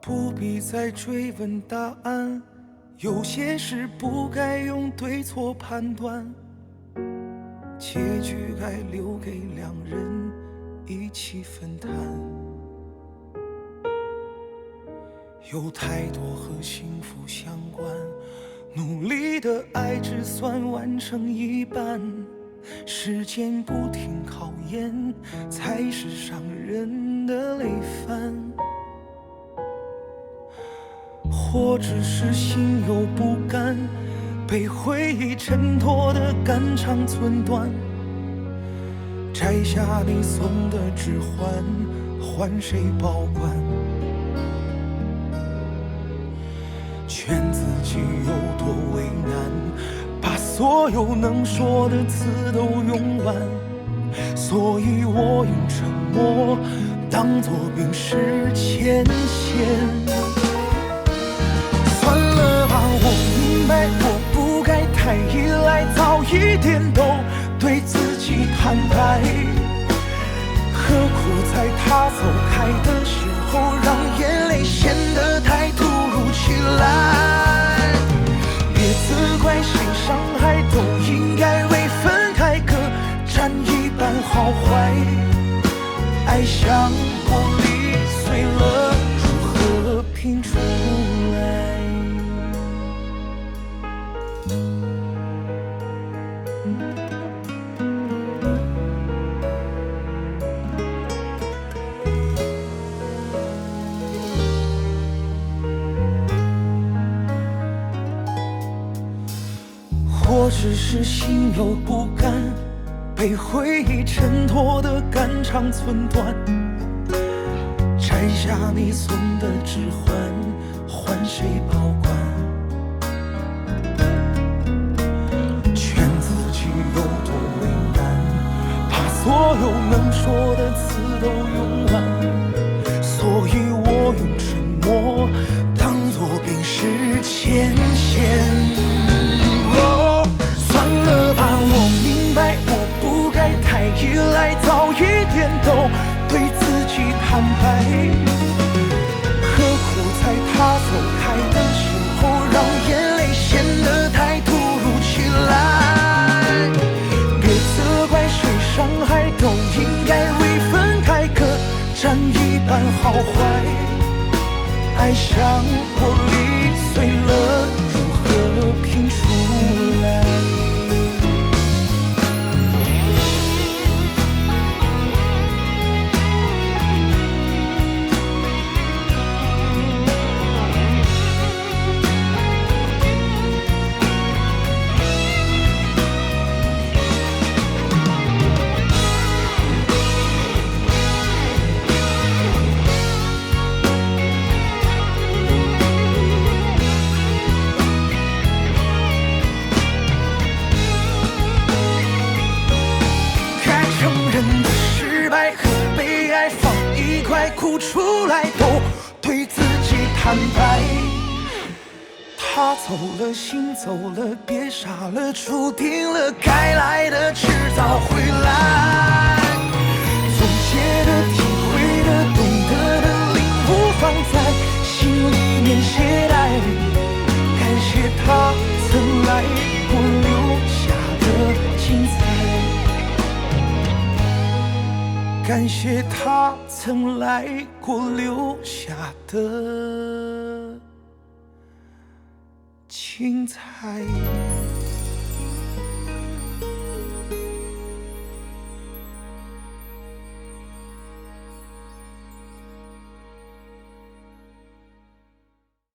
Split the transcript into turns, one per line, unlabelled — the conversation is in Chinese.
不必再追问答案，有些事不该用对错判断，结局该留给两人一起分担。有太多和幸福相关，努力的爱只算完成一半，时间不停考验，才是伤人的累犯。或只是心有不甘，被回忆衬托的肝肠寸断，摘下你送的指环，换谁保管？劝自己有多为难，把所有能说的词都用完，所以我用沉默当作冰释前嫌。算了吧，我明白我不该太依赖，早一点都对自己坦白。何苦在他走开的时候，让眼泪显得太突如其来？别责怪谁伤害，都应该为分开各占一半好坏。爱像玻璃碎了，如何拼出来？或只是心有不甘，被回忆衬托的肝肠寸断，摘下你送的指环，换谁保管？劝自己有多为难，把所有能说的词都用完，所以我用沉默当作冰释前嫌。算了吧，我明白我不该太依赖，早一点都对自己坦白。何苦在他走开的时候，让眼泪显得太突如其来？别责怪谁伤害，都应该为分开各占一半好坏。爱像玻璃碎了，如何拼出来？哭出来都对自己坦白。他走了，心走了，别傻了，注定了该来的迟早会来。总结的、体会的、懂得的、领悟放在心里面携带。感谢他曾来过，留下的精彩。感谢他曾来过，留下的精彩。